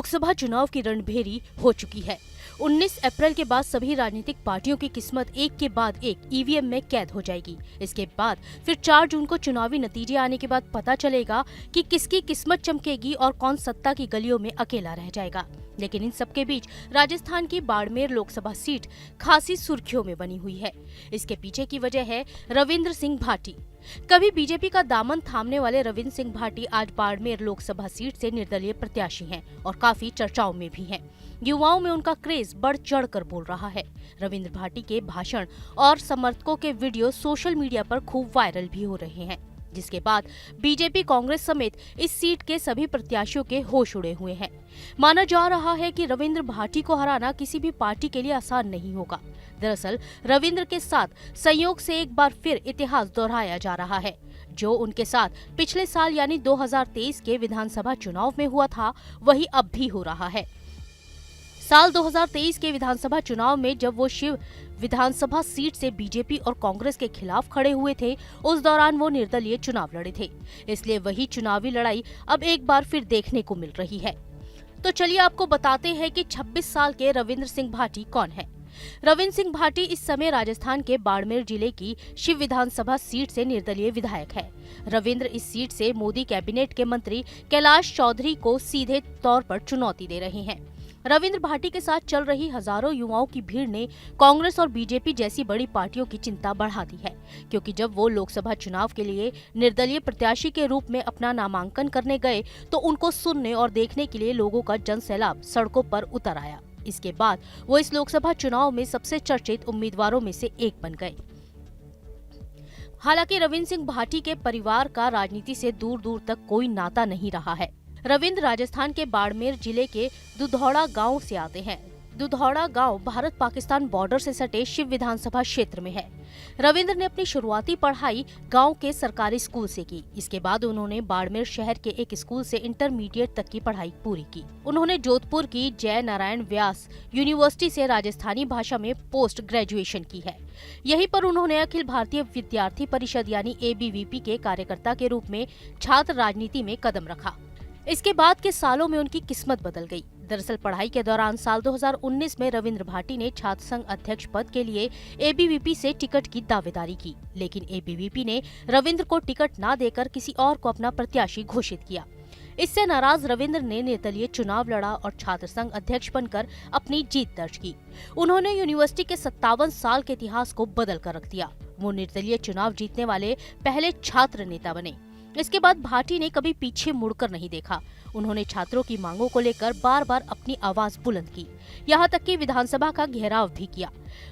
लोकसभा चुनाव की रणभेरी हो चुकी है। 19 अप्रैल के बाद सभी राजनीतिक पार्टियों की किस्मत एक के बाद एक ईवीएम में कैद हो जाएगी। इसके बाद फिर 4 जून को चुनावी नतीजे आने के बाद पता चलेगा कि किसकी किस्मत चमकेगी और कौन सत्ता की गलियों में अकेला रह जाएगा। लेकिन इन सबके बीच राजस्थान की बाड़मेर लोकसभा सीट खासी सुर्खियों में बनी हुई है। इसके पीछे की वजह है रविंद्र सिंह भाटी। कभी बीजेपी का दामन थामने वाले रविंद्र सिंह भाटी आज बाड़मेर लोकसभा सीट से निर्दलीय प्रत्याशी हैं और काफी चर्चाओं में भी हैं। युवाओं में उनका क्रेज बढ़ चढ़कर बोल रहा है। रविंद्र भाटी के भाषण और समर्थकों के वीडियो सोशल मीडिया पर खूब वायरल भी हो रहे हैं, जिसके बाद बीजेपी कांग्रेस समेत इस सीट के सभी प्रत्याशियों के होश उड़े हुए हैं। माना जा रहा है कि रविंद्र भाटी को हराना किसी भी पार्टी के लिए आसान नहीं होगा। दरअसल रविंद्र के साथ संयोग से एक बार फिर इतिहास दोहराया जा रहा है। जो उनके साथ पिछले साल यानी 2023 के विधानसभा चुनाव में हुआ था, वही अब भी हो रहा है। साल 2023 के विधानसभा चुनाव में जब वो शिव विधानसभा सीट से बीजेपी और कांग्रेस के खिलाफ खड़े हुए थे, उस दौरान वो निर्दलीय चुनाव लड़े थे। इसलिए वही चुनावी लड़ाई अब एक बार फिर देखने को मिल रही है। तो चलिए आपको बताते हैं कि 26 साल के रविंद्र सिंह भाटी कौन है। रविंद्र सिंह भाटी इस समय राजस्थान के बाड़मेर जिले की शिव विधानसभा सीट से निर्दलीय विधायक है। रविंद्र इस सीट से मोदी कैबिनेट के मंत्री कैलाश चौधरी को सीधे तौर पर चुनौती दे रहे हैं। रविंद्र भाटी के साथ चल रही हजारों युवाओं की भीड़ ने कांग्रेस और बीजेपी जैसी बड़ी पार्टियों की चिंता बढ़ा दी है, क्योंकि जब वो लोकसभा चुनाव के लिए निर्दलीय प्रत्याशी के रूप में अपना नामांकन करने गए तो उनको सुनने और देखने के लिए लोगों का जनसैलाब सड़कों पर उतर आया। इसके बाद वो इस लोकसभा चुनाव में सबसे चर्चित उम्मीदवारों में से एक बन गए। हालांकि रविंद्र सिंह भाटी के परिवार का राजनीति से दूर दूर तक कोई नाता नहीं रहा है। रविंद्र राजस्थान के बाड़मेर जिले के दुधौड़ा गांव से आते हैं। दुधौड़ा गांव भारत पाकिस्तान बॉर्डर से सटे शिव विधानसभा क्षेत्र में है। रविंद्र ने अपनी शुरुआती पढ़ाई गांव के सरकारी स्कूल से की। इसके बाद उन्होंने बाड़मेर शहर के एक स्कूल से इंटरमीडिएट तक की पढ़ाई पूरी की। उन्होंने जोधपुर की जय नारायण व्यास यूनिवर्सिटी से राजस्थानी भाषा में पोस्ट ग्रेजुएशन की है। यहीं पर उन्होंने अखिल भारतीय विद्यार्थी परिषद यानी ABVP के कार्यकर्ता के रूप में छात्र राजनीति में कदम रखा। इसके बाद के सालों में उनकी किस्मत बदल गई। दरअसल पढ़ाई के दौरान साल 2019 में रविंद्र भाटी ने छात्र संघ अध्यक्ष पद के लिए ABVP से टिकट की दावेदारी की, लेकिन ABVP ने रविंद्र को टिकट न देकर किसी और को अपना प्रत्याशी घोषित किया। इससे नाराज रविंद्र ने निर्दलीय चुनाव लड़ा और छात्र संघ अध्यक्ष बनकर अपनी जीत दर्ज की। उन्होंने यूनिवर्सिटी के 57 साल के इतिहास को बदल कर रख दिया। वो निर्दलीय चुनाव जीतने वाले पहले छात्र नेता बने। इसके बाद भाटी ने कभी पीछे मुड़कर नहीं देखा। उन्होंने छात्रों की मांगों को लेकर बार बार अपनी आवाज बुलंद की, यहाँ तक कि विधानसभा का घेराव भी किया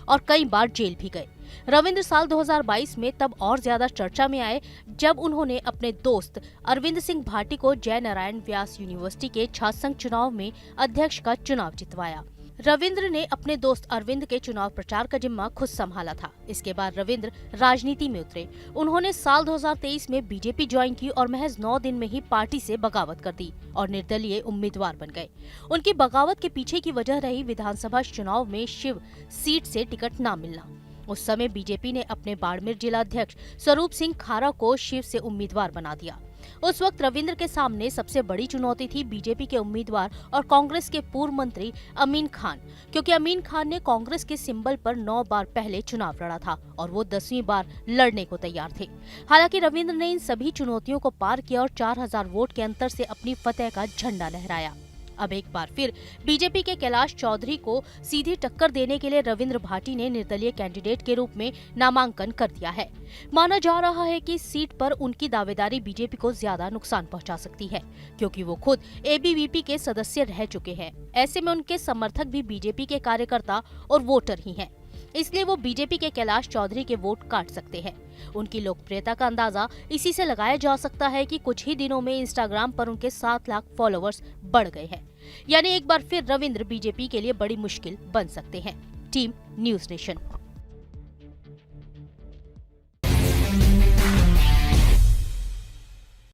और कई बार जेल भी गए। रविंद्र साल 2022 में तब और ज्यादा चर्चा में आए जब उन्होंने अपने दोस्त अरविंद सिंह भाटी को जय नारायण व्यास यूनिवर्सिटी के छात्र संघ चुनाव में अध्यक्ष का चुनाव जितवाया। रविंद्र ने अपने दोस्त अरविंद के चुनाव प्रचार का जिम्मा खुद संभाला था। इसके बाद रविंद्र राजनीति में उतरे। उन्होंने साल 2023 में बीजेपी ज्वाइन की और महज 9 दिन में ही पार्टी से बगावत कर दी और निर्दलीय उम्मीदवार बन गए। उनकी बगावत के पीछे की वजह रही विधानसभा चुनाव में शिव सीट से टिकट न मिलना। उस समय बीजेपी ने अपने बाड़मेर जिला अध्यक्ष स्वरूप सिंह खारा को शिव से उम्मीदवार बना दिया। उस वक्त रविंद्र के सामने सबसे बड़ी चुनौती थी बीजेपी के उम्मीदवार और कांग्रेस के पूर्व मंत्री अमीन खान, क्योंकि अमीन खान ने कांग्रेस के सिंबल पर 9 बार पहले चुनाव लड़ा था और वो 10वीं बार लड़ने को तैयार थे। हालांकि रविंद्र ने इन सभी चुनौतियों को पार किया और 4000 वोट के अंतर से अपनी फतेह का झंडा लहराया। अब एक बार फिर बीजेपी के कैलाश चौधरी को सीधी टक्कर देने के लिए रविंद्र भाटी ने निर्दलीय कैंडिडेट के रूप में नामांकन कर दिया है। माना जा रहा है कि इस सीट पर उनकी दावेदारी बीजेपी को ज्यादा नुकसान पहुंचा सकती है, क्योंकि वो खुद ABVP के सदस्य रह चुके हैं। ऐसे में उनके समर्थक भी बीजेपी के कार्यकर्ता और वोटर ही हैं। इसलिए वो बीजेपी के कैलाश चौधरी के वोट काट सकते हैं। उनकी लोकप्रियता का अंदाजा इसी से लगाया जा सकता है कि कुछ ही दिनों में इंस्टाग्राम पर उनके 7 लाख फॉलोअर्स बढ़ गए हैं। यानी एक बार फिर रविंद्र बीजेपी के लिए बड़ी मुश्किल बन सकते हैं। Team news nation.